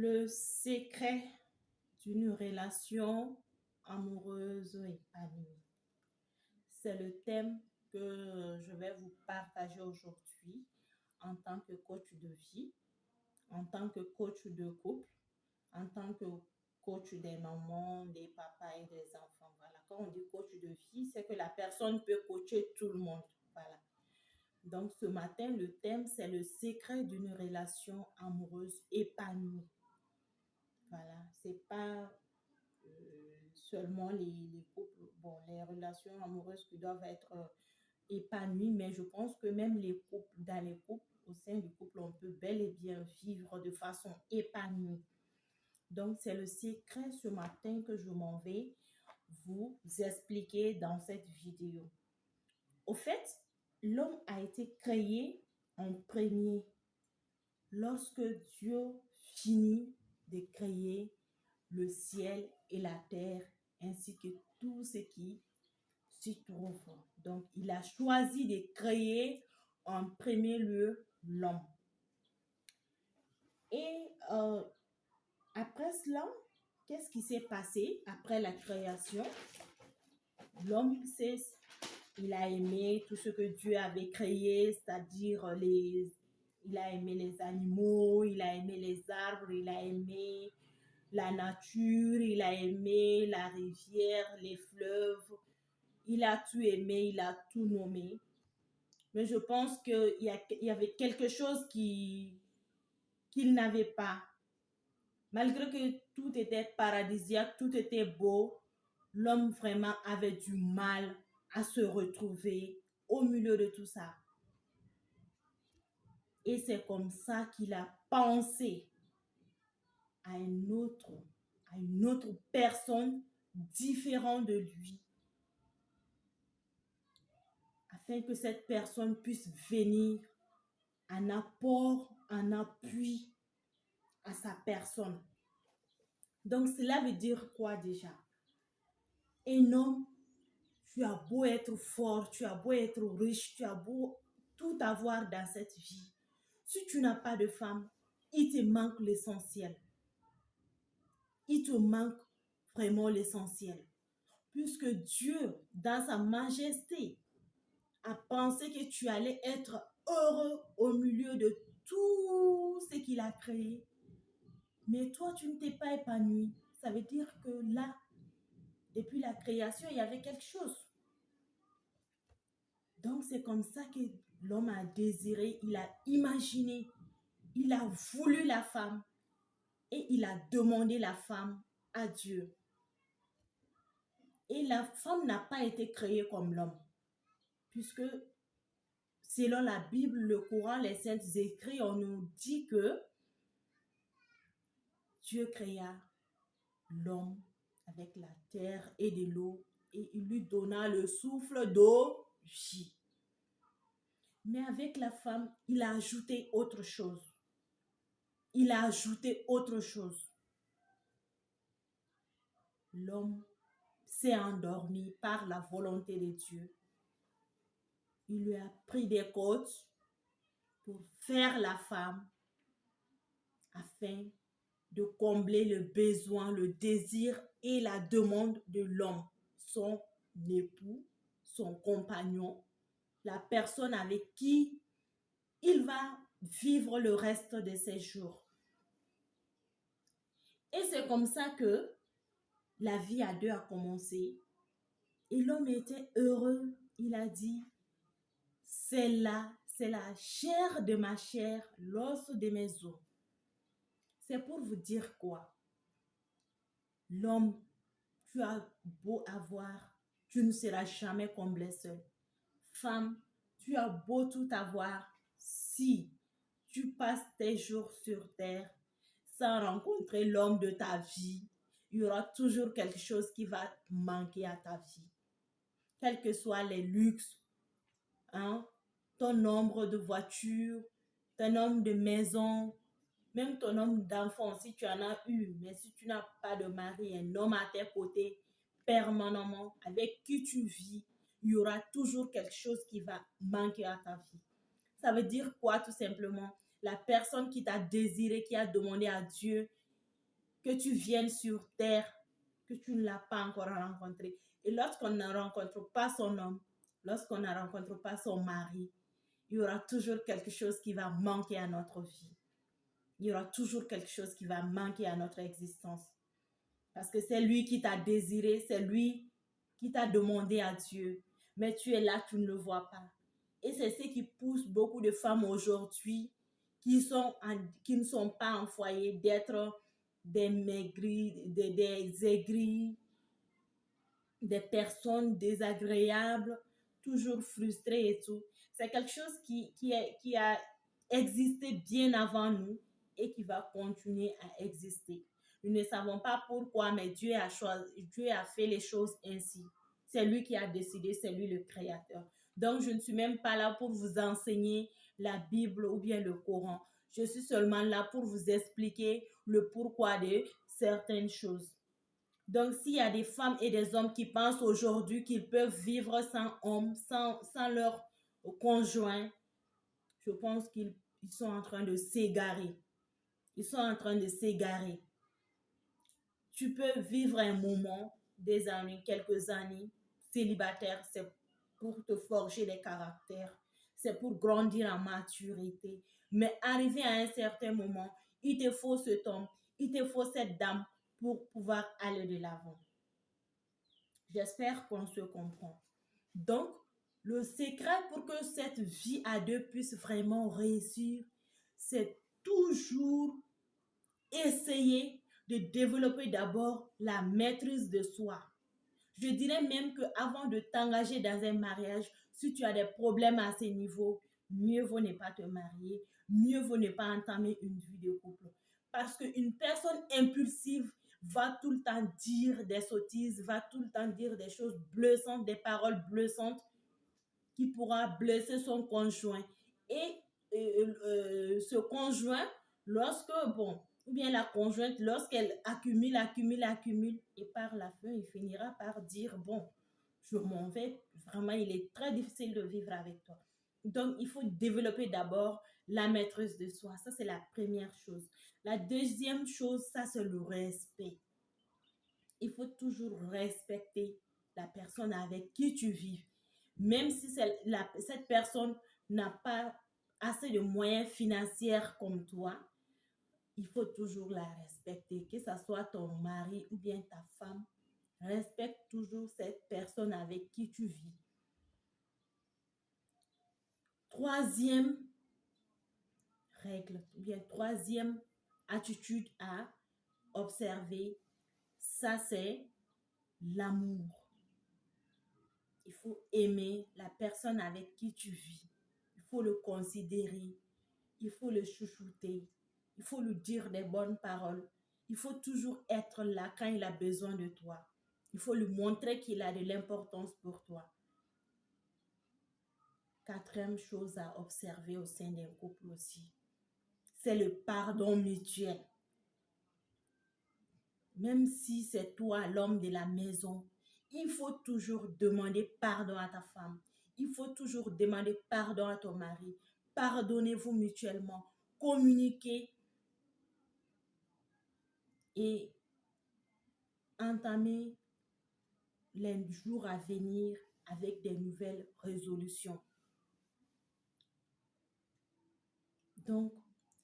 Le secret d'une relation amoureuse épanouie. C'est le thème que je vais vous partager aujourd'hui en tant que coach de vie, en tant que coach de couple, en tant que coach des mamans, des papas et des enfants. Voilà. Quand on dit coach de vie, c'est que la personne peut coacher tout le monde. Voilà. Donc ce matin, le thème, c'est le secret d'une relation amoureuse épanouie. Voilà, c'est pas seulement les couples, bon, les relations amoureuses qui doivent être épanouies, mais je pense que même les couples, dans les couples, au sein du couple, on peut bel et bien vivre de façon épanouie. Donc, c'est le secret ce matin que je m'en vais vous expliquer dans cette vidéo. Au fait, l'homme a été créé en premier lorsque Dieu finit de créer le ciel et la terre, ainsi que tout ce qui s'y trouve. Donc, il a choisi de créer en premier lieu l'homme. Et après cela, qu'est-ce qui s'est passé après la création? L'homme, il a aimé tout ce que Dieu avait créé, c'est-à-dire il a aimé les animaux, il a aimé les arbres, il a aimé la nature, il a aimé la rivière, les fleuves, il a tout aimé, il a tout nommé. Mais je pense qu'il y avait quelque chose qu'il n'avait pas. Malgré que tout était paradisiaque, tout était beau, l'homme vraiment avait du mal à se retrouver au milieu de tout ça. Et c'est comme ça qu'il a pensé à une autre personne différente de lui, afin que cette personne puisse venir en apport, en appui à sa personne. Donc cela veut dire quoi déjà? Un homme, tu as beau être fort, tu as beau être riche, tu as beau tout avoir dans cette vie. Si tu n'as pas de femme, il te manque l'essentiel. Il te manque vraiment l'essentiel. Puisque Dieu, dans sa majesté, a pensé que tu allais être heureux au milieu de tout ce qu'il a créé. Mais toi, tu ne t'es pas épanoui. Ça veut dire que là, depuis la création, il y avait quelque chose. Donc, c'est comme ça que l'homme a désiré, il a imaginé, il a voulu la femme et il a demandé la femme à Dieu. Et la femme n'a pas été créée comme l'homme, puisque selon la Bible, le Coran, les saintes écrits, on nous dit que Dieu créa l'homme avec la terre et de l'eau et il lui donna le souffle de vie. Mais avec la femme, il a ajouté autre chose. Il a ajouté autre chose. L'homme s'est endormi par la volonté de Dieu. Il lui a pris des côtes pour faire la femme afin de combler le besoin, le désir et la demande de l'homme, son époux, son compagnon, la personne avec qui il va vivre le reste de ses jours. Et c'est comme ça que la vie à deux a commencé. Et l'homme était heureux. Il a dit, c'est la chair de ma chair, l'os de mes os. C'est pour vous dire quoi? L'homme, tu as beau avoir, tu ne seras jamais comblé seul. Femme, tu as beau tout avoir, si tu passes tes jours sur terre sans rencontrer l'homme de ta vie, il y aura toujours quelque chose qui va manquer à ta vie. Quels que soient les luxes, ton nombre de voitures, ton nombre de maisons, même ton nombre d'enfants, si tu en as eu, mais si tu n'as pas de mari, un homme à tes côtés permanemment, avec qui tu vis, il y aura toujours quelque chose qui va manquer à ta vie. Ça veut dire quoi tout simplement? La personne qui t'a désiré, qui a demandé à Dieu, que tu viennes sur terre, que tu ne l'as pas encore rencontré. Et lorsqu'on ne rencontre pas son homme, lorsqu'on ne rencontre pas son mari, il y aura toujours quelque chose qui va manquer à notre vie. Il y aura toujours quelque chose qui va manquer à notre existence. Parce que c'est lui qui t'a désiré, c'est lui qui t'a demandé à Dieu. Mais tu es là, tu ne le vois pas. Et c'est ce qui pousse beaucoup de femmes aujourd'hui qui ne sont pas en foyer d'être des maigris, des aigris, des personnes désagréables, toujours frustrées et tout. C'est quelque chose qui a existé bien avant nous et qui va continuer à exister. Nous ne savons pas pourquoi, mais Dieu a fait les choses ainsi. C'est lui qui a décidé, c'est lui le créateur. Donc, je ne suis même pas là pour vous enseigner la Bible ou bien le Coran. Je suis seulement là pour vous expliquer le pourquoi de certaines choses. Donc, s'il y a des femmes et des hommes qui pensent aujourd'hui qu'ils peuvent vivre sans homme, sans leur conjoint, je pense qu'ils sont en train de s'égarer. Ils sont en train de s'égarer. Tu peux vivre un moment, des années, quelques années, célibataire, c'est pour te forger des caractères, c'est pour grandir en maturité. Mais arrivé à un certain moment, il te faut cet homme, il te faut cette dame pour pouvoir aller de l'avant. J'espère qu'on se comprend. Donc, le secret pour que cette vie à deux puisse vraiment réussir, c'est toujours essayer de développer d'abord la maîtrise de soi. Je dirais même qu'avant de t'engager dans un mariage, si tu as des problèmes à ce niveau, mieux vaut ne pas te marier, mieux vaut ne pas entamer une vie de couple. Parce qu'une personne impulsive va tout le temps dire des sottises, va tout le temps dire des choses blessantes, des paroles blessantes qui pourra blesser son conjoint. Et ce conjoint, ou bien la conjointe, lorsqu'elle accumule, et par la fin, il finira par dire, bon, je m'en vais, vraiment, il est très difficile de vivre avec toi. Donc, il faut développer d'abord la maîtrise de soi. Ça, c'est la première chose. La deuxième chose, ça, c'est le respect. Il faut toujours respecter la personne avec qui tu vis. Même si cette personne n'a pas assez de moyens financiers comme toi, il faut toujours la respecter. Que ce soit ton mari ou bien ta femme, respecte toujours cette personne avec qui tu vis. Troisième règle, ou bien troisième attitude à observer, ça c'est l'amour. Il faut aimer la personne avec qui tu vis. Il faut le considérer. Il faut le chouchouter. Il faut lui dire des bonnes paroles. Il faut toujours être là quand il a besoin de toi. Il faut lui montrer qu'il a de l'importance pour toi. Quatrième chose à observer au sein d'un couple aussi, c'est le pardon mutuel. Même si c'est toi l'homme de la maison, il faut toujours demander pardon à ta femme. Il faut toujours demander pardon à ton mari. Pardonnez-vous mutuellement. Communiquez et entamez les jours à venir avec des nouvelles résolutions. Donc,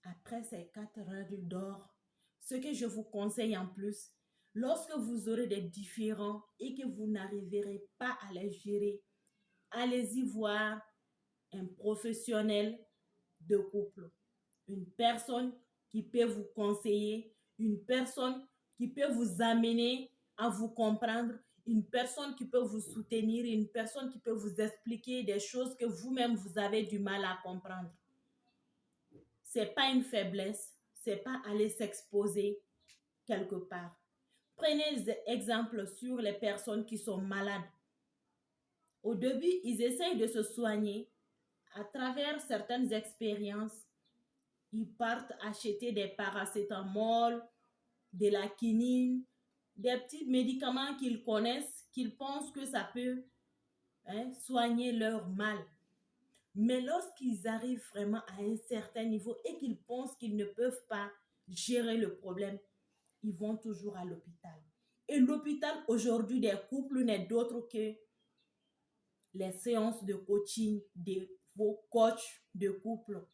après ces 4 règles d'or, ce que je vous conseille en plus, lorsque vous aurez des différends et que vous n'arriverez pas à les gérer, allez-y voir un professionnel de couple, une personne qui peut vous conseiller, une personne qui peut vous amener à vous comprendre, une personne qui peut vous soutenir, une personne qui peut vous expliquer des choses que vous-même vous avez du mal à comprendre. C'est pas une faiblesse, c'est pas aller s'exposer quelque part. Prenez exemple sur les personnes qui sont malades. Au début, ils essayent de se soigner à travers certaines expériences. Ils partent acheter des paracétamol, de la quinine, des petits médicaments qu'ils connaissent, qu'ils pensent que ça peut soigner leur mal. Mais lorsqu'ils arrivent vraiment à un certain niveau et qu'ils pensent qu'ils ne peuvent pas gérer le problème, ils vont toujours à l'hôpital. Et l'hôpital aujourd'hui des couples n'est d'autre que les séances de coaching de vos coachs de couple.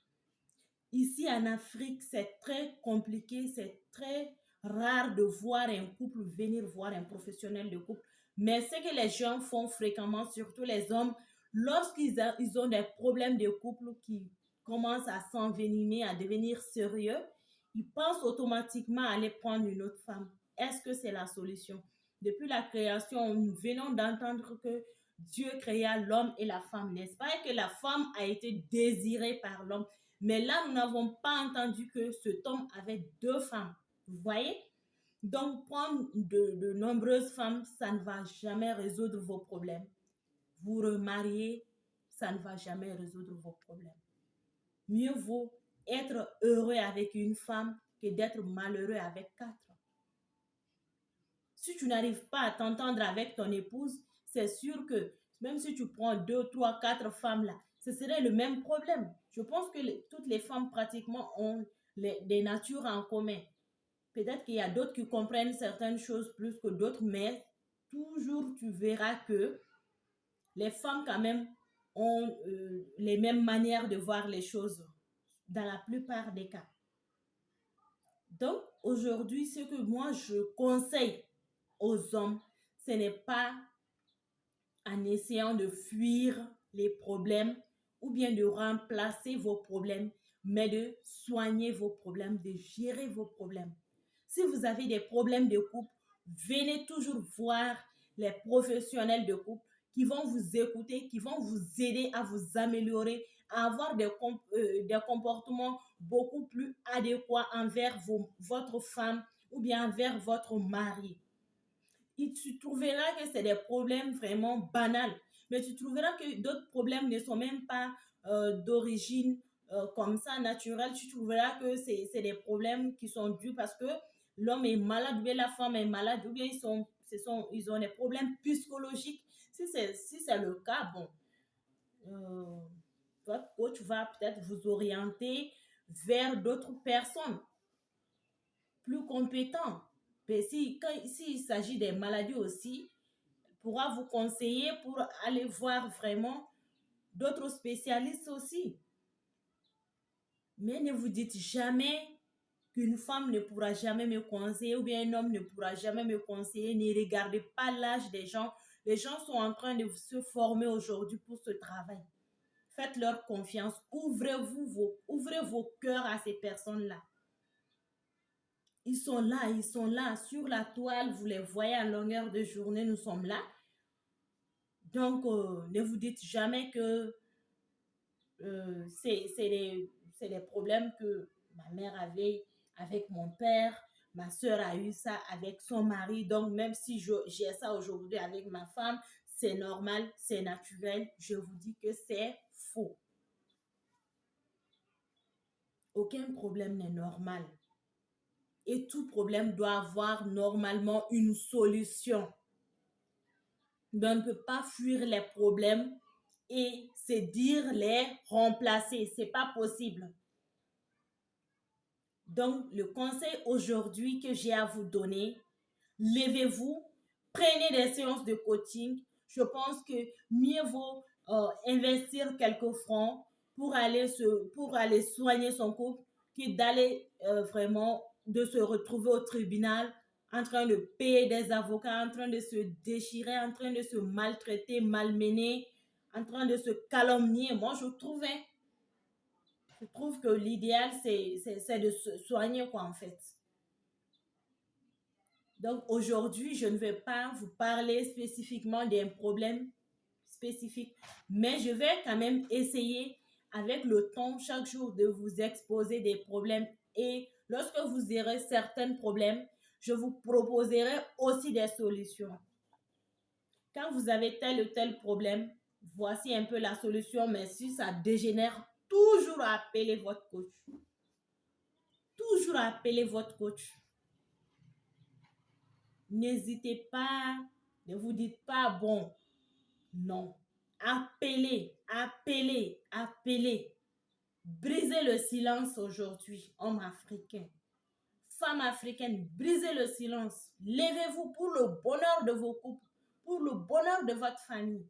Ici en Afrique, c'est très compliqué, c'est très rare de voir un couple venir voir un professionnel de couple. Mais ce que les gens font fréquemment, surtout les hommes, lorsqu'ils ont des problèmes de couple qui commencent à s'envenimer, à devenir sérieux, ils pensent automatiquement à aller prendre une autre femme. Est-ce que c'est la solution? Depuis la création, nous venons d'entendre que Dieu créa l'homme et la femme, n'est-ce pas? Et que la femme a été désirée par l'homme. Mais là, nous n'avons pas entendu que cet homme avait deux femmes. Vous voyez? Donc, prendre de nombreuses femmes, ça ne va jamais résoudre vos problèmes. Vous remarier, ça ne va jamais résoudre vos problèmes. Mieux vaut être heureux avec une femme que d'être malheureux avec 4. Si tu n'arrives pas à t'entendre avec ton épouse, c'est sûr que même si tu prends 2, 3, 4 femmes là, ce serait le même problème. Je pense que toutes les femmes pratiquement ont des natures en commun. Peut-être qu'il y a d'autres qui comprennent certaines choses plus que d'autres, mais toujours tu verras que les femmes quand même ont les mêmes manières de voir les choses dans la plupart des cas. Donc aujourd'hui, ce que moi je conseille aux hommes, ce n'est pas en essayant de fuir les problèmes ou bien de remplacer vos problèmes, mais de soigner vos problèmes, de gérer vos problèmes. Si vous avez des problèmes de couple, venez toujours voir les professionnels de couple qui vont vous écouter, qui vont vous aider à vous améliorer, à avoir des comportements beaucoup plus adéquats envers votre femme ou bien envers votre mari. Et tu trouveras que c'est des problèmes vraiment banals, mais tu trouveras que d'autres problèmes ne sont même pas d'origine comme ça naturelle. Tu trouveras que c'est des problèmes qui sont dus parce que l'homme est malade ou bien la femme est malade ou bien ils ont des problèmes psychologiques. Si c'est le cas, bon, votre coach va peut-être vous orienter vers d'autres personnes plus compétentes. Mais s'il s'agit des maladies aussi, il pourra vous conseiller pour aller voir vraiment d'autres spécialistes aussi. Mais ne vous dites jamais qu'une femme ne pourra jamais me conseiller ou bien un homme ne pourra jamais me conseiller. Ne regardez pas l'âge des gens. Les gens sont en train de se former aujourd'hui pour ce travail. Faites-leur confiance. Ouvrez vos cœurs à ces personnes-là. Ils sont là, sur la toile, vous les voyez à longueur de journée, nous sommes là. Donc, ne vous dites jamais que c'est des problèmes que ma mère avait avec mon père, ma soeur a eu ça avec son mari, donc même si j'ai ça aujourd'hui avec ma femme, c'est normal, c'est naturel. Je vous dis que c'est faux. Aucun problème n'est normal. Et tout problème doit avoir normalement une solution. Donc, on ne peut pas fuir les problèmes et se dire les remplacer. C'est pas possible. Donc, le conseil aujourd'hui que j'ai à vous donner, levez-vous, prenez des séances de coaching. Je pense que mieux vaut investir quelques francs pour aller soigner son couple que d'aller vraiment de se retrouver au tribunal en train de payer des avocats, en train de se déchirer, en train de se maltraiter, malmener, en train de se calomnier. Moi, je trouve que l'idéal, c'est de se soigner, quoi, en fait. Donc, aujourd'hui, je ne vais pas vous parler spécifiquement d'un problème spécifique, mais je vais quand même essayer, avec le temps, chaque jour, de vous exposer des problèmes. Et lorsque vous aurez certains problèmes, je vous proposerai aussi des solutions. Quand vous avez tel ou tel problème, voici un peu la solution, mais si ça dégénère, toujours appeler votre coach. Toujours appeler votre coach. N'hésitez pas, ne vous dites pas, bon, non. Appelez. Brisez le silence aujourd'hui, homme africain. femmes africaines, brisez le silence. Levez-vous pour le bonheur de vos couples, pour le bonheur de votre famille.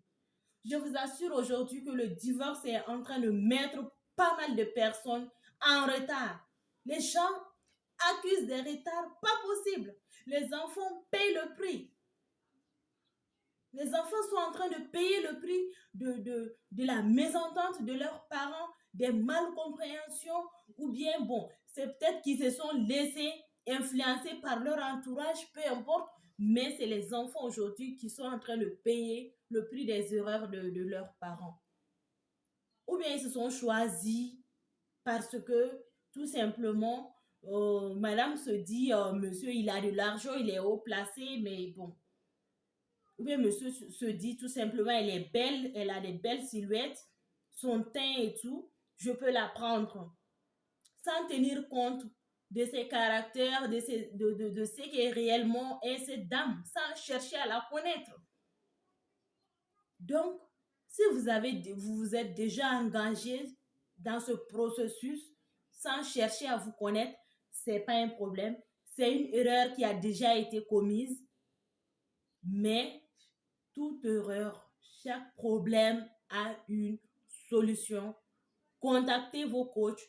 Je vous assure aujourd'hui que le divorce est en train de mettre pas mal de personnes en retard. Les gens accusent des retards pas possibles. Les enfants payent le prix. Les enfants sont en train de payer le prix de la mésentente de leurs parents, des malcompréhensions, ou bien, bon, c'est peut-être qu'ils se sont laissés influencer par leur entourage, peu importe, mais c'est les enfants aujourd'hui qui sont en train de payer le prix des erreurs de leurs parents. Ou bien ils se sont choisis parce que, tout simplement, madame se dit, monsieur, il a de l'argent, il est haut placé, mais bon. Ou bien monsieur se dit tout simplement, elle est belle, elle a des belles silhouettes, son teint et tout, je peux la prendre. Sans tenir compte de ses caractères, de ce qu'est réellement est cette dame, sans chercher à la connaître. Donc, si vous vous êtes déjà engagé dans ce processus sans chercher à vous connaître, c'est pas un problème. C'est une erreur qui a déjà été commise, mais toute erreur, chaque problème a une solution. Contactez vos coachs,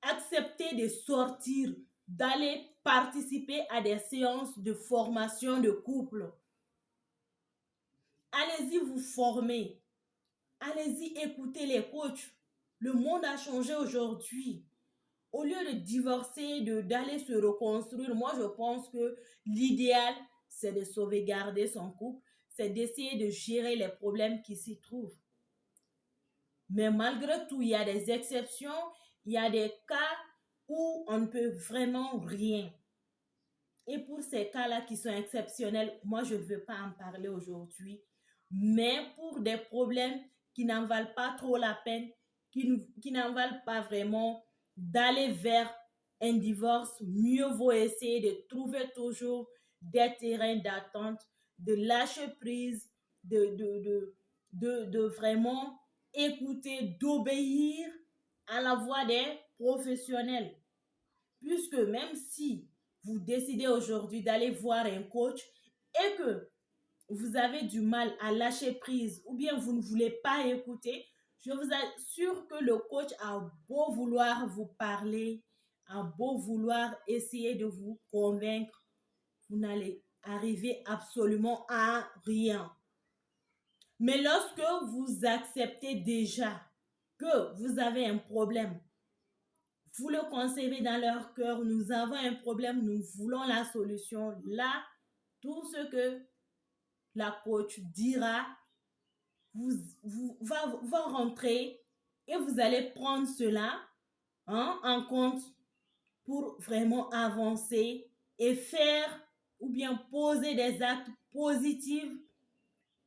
acceptez de sortir, d'aller participer à des séances de formation de couple. Allez-y vous former. Allez-y écouter les coachs. Le monde a changé aujourd'hui. Au lieu de divorcer, d'aller se reconstruire, moi je pense que l'idéal, c'est de sauvegarder son couple, c'est d'essayer de gérer les problèmes qui s'y trouvent. Mais malgré tout, il y a des exceptions, il y a des cas où on ne peut vraiment rien. Et pour ces cas-là qui sont exceptionnels, moi je ne veux pas en parler aujourd'hui. Mais pour des problèmes qui n'en valent pas trop la peine, qui n'en valent pas vraiment d'aller vers un divorce, mieux vaut essayer de trouver toujours des terrains d'attente, de lâcher prise, de vraiment écouter, d'obéir à la voix des professionnels. Puisque même si vous décidez aujourd'hui d'aller voir un coach et que vous avez du mal à lâcher prise ou bien vous ne voulez pas écouter, je vous assure que le coach a beau vouloir vous parler, a beau vouloir essayer de vous convaincre, vous n'allez arriver absolument à rien. Mais lorsque vous acceptez déjà que vous avez un problème, vous le concevez dans leur cœur, nous avons un problème, nous voulons la solution, là, tout ce que la coach dira va rentrer et vous allez prendre cela en compte pour vraiment avancer et faire ou bien poser des actes positifs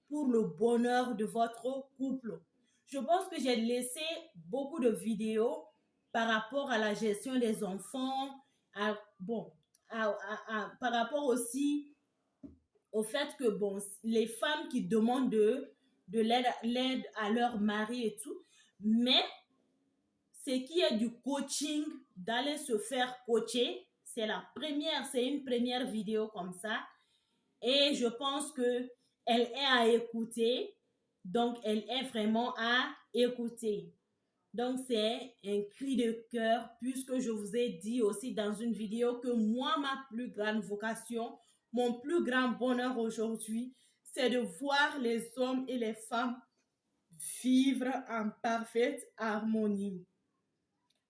pour le bonheur de votre couple. Je pense que j'ai laissé beaucoup de vidéos par rapport à la gestion des enfants, par rapport aussi au fait que, bon, les femmes qui demandent de l'aide à leur mari et tout, mais ce qui est du coaching, d'aller se faire coacher, c'est une première vidéo comme ça, et je pense que elle est à écouter, donc elle est vraiment à écouter. Donc c'est un cri de cœur, puisque je vous ai dit aussi dans une vidéo que moi, ma plus grande vocation, mon plus grand bonheur aujourd'hui, c'est de voir les hommes et les femmes vivre en parfaite harmonie.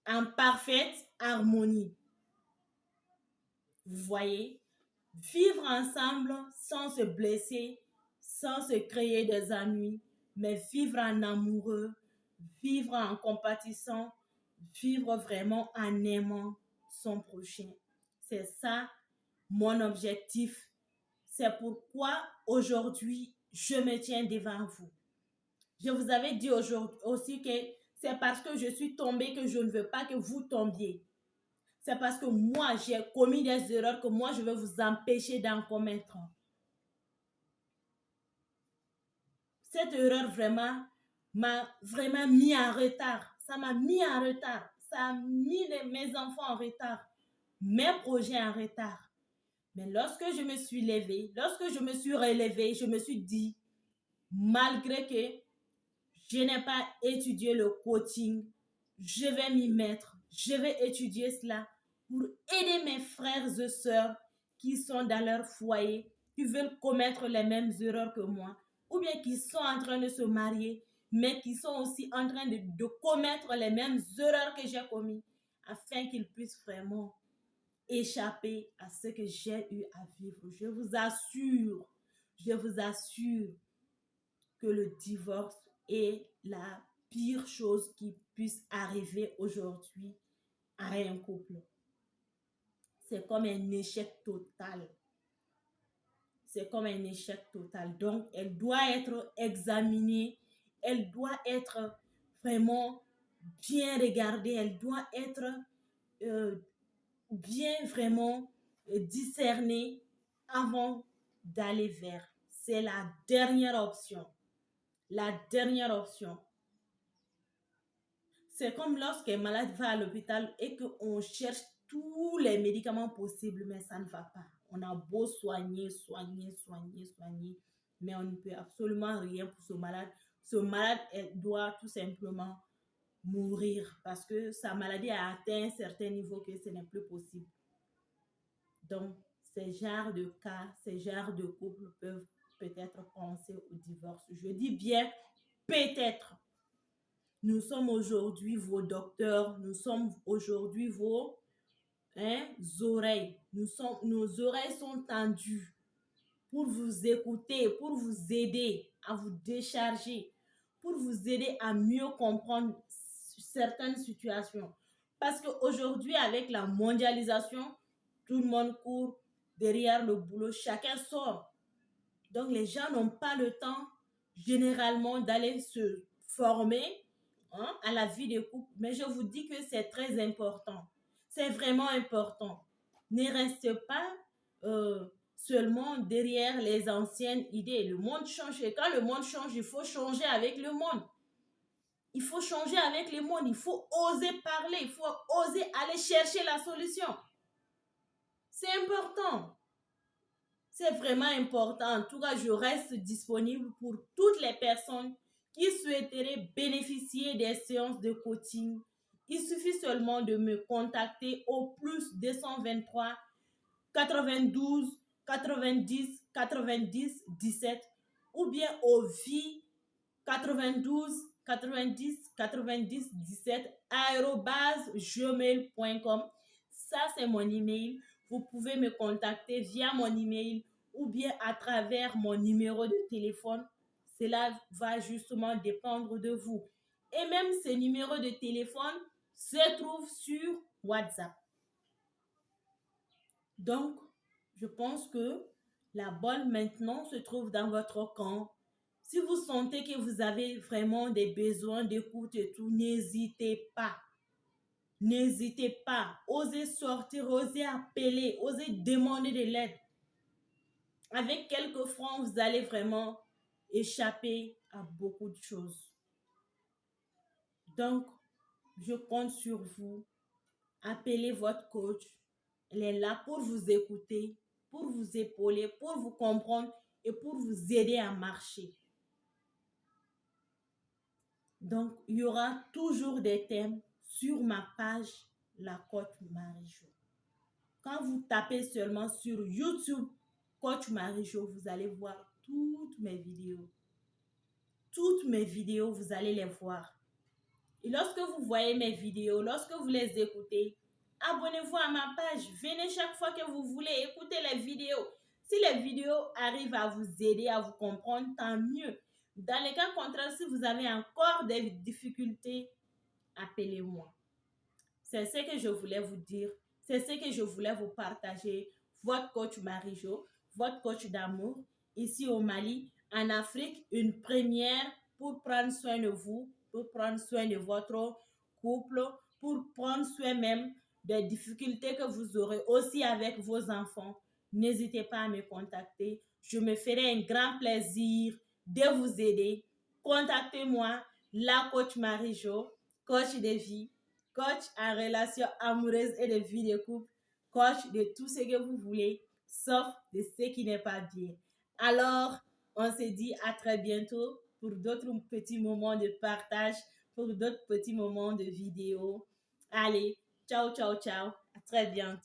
En parfaite harmonie. Vous voyez? Vivre ensemble sans se blesser, sans se créer des ennuis, mais vivre en amoureux, vivre en compatissant, vivre vraiment en aimant son prochain. C'est ça mon objectif. C'est pourquoi aujourd'hui, je me tiens devant vous. Je vous avais dit aujourd'hui aussi que c'est parce que je suis tombée que je ne veux pas que vous tombiez. C'est parce que moi, j'ai commis des erreurs que moi, je vais vous empêcher d'en commettre. Cette erreur vraiment m'a vraiment mis en retard. Ça m'a mis en retard. Ça a mis mes enfants en retard. mes projets en retard. Mais lorsque je me suis levée, lorsque je me suis relevée, je me suis dit, malgré que je n'ai pas étudié le coaching, je vais m'y mettre, je vais étudier cela pour aider mes frères et sœurs qui sont dans leur foyer, qui veulent commettre les mêmes erreurs que moi, ou bien qui sont en train de se marier, mais qui sont aussi en train de commettre les mêmes erreurs que j'ai commises, afin qu'ils puissent vraiment échapper à ce que j'ai eu à vivre. Je vous assure que le divorce est la pire chose qui puisse arriver aujourd'hui à un couple. C'est comme un échec total. C'est comme un échec total. Donc, elle doit être examinée. Elle doit être vraiment bien regardée. Elle doit être bien vraiment discernée avant d'aller vers. C'est la dernière option. La dernière option. C'est comme lorsqu'un malade va à l'hôpital et qu'on cherche tous les médicaments possibles, mais ça ne va pas. On a beau soigner, mais on ne peut absolument rien pour ce malade. Ce malade doit tout simplement mourir parce que sa maladie a atteint un certain niveau que ce n'est plus possible. Donc, ces genres de cas, ces genres de couples peuvent peut-être penser au divorce. Je dis bien peut-être. Nous sommes aujourd'hui vos docteurs, nous sommes aujourd'hui vos oreilles. Nos oreilles sont tendues pour vous écouter, pour vous aider à vous décharger, pour vous aider à mieux comprendre certaines situations. Parce qu'aujourd'hui, avec la mondialisation, tout le monde court derrière le boulot, chacun sort. Donc, les gens n'ont pas le temps, généralement, d'aller se former à la vie de couple. Mais je vous dis que c'est très important. C'est vraiment important. Ne restez pas seulement derrière les anciennes idées. Le monde change. Et quand le monde change, il faut changer avec le monde. Il faut changer avec le monde. Il faut oser parler. Il faut oser aller chercher la solution. C'est important. C'est vraiment important. En tout cas, je reste disponible pour toutes les personnes qui souhaiteraient bénéficier des séances de coaching. Il suffit seulement de me contacter au plus 223 92 90 90 17 ou bien au VI 92 90 90 17 @gmail.com. Ça, c'est mon email. Vous pouvez me contacter via mon email ou bien à travers mon numéro de téléphone. Cela va justement dépendre de vous. Et même ce numéro de téléphone se trouve sur WhatsApp. Donc, je pense que la balle maintenant se trouve dans votre camp. Si vous sentez que vous avez vraiment des besoins d'écoute et tout, n'hésitez pas. N'hésitez pas. Osez sortir, osez appeler, osez demander de l'aide. Avec quelques francs, vous allez vraiment échapper à beaucoup de choses. Donc, je compte sur vous. Appelez votre coach. Elle est là pour vous écouter, pour vous épauler, pour vous comprendre et pour vous aider à marcher. Donc, il y aura toujours des thèmes sur ma page, la coach Marie-Jo. Quand vous tapez seulement sur YouTube, coach Marie-Jo, vous allez voir toutes mes vidéos. Toutes mes vidéos, vous allez les voir. Et lorsque vous voyez mes vidéos, lorsque vous les écoutez, abonnez-vous à ma page. Venez chaque fois que vous voulez écouter les vidéos. Si les vidéos arrivent à vous aider, à vous comprendre, tant mieux. Dans le cas contraire, si vous avez encore des difficultés, appelez-moi. C'est ce que je voulais vous dire. C'est ce que je voulais vous partager. Votre coach Marie-Jo, votre coach d'amour, ici au Mali, en Afrique, une première pour prendre soin de vous, pour prendre soin de votre couple, pour prendre soin même des difficultés que vous aurez aussi avec vos enfants. N'hésitez pas à me contacter. Je me ferai un grand plaisir de vous aider. Contactez-moi, la coach Marie-Jo, coach de vie, coach en relation amoureuse et de vie de couple. coach de tout ce que vous voulez, sauf de ce qui n'est pas bien. Alors, on se dit à très bientôt pour d'autres petits moments de partage, pour d'autres petits moments de vidéo. Allez, ciao, ciao, ciao. À très bientôt.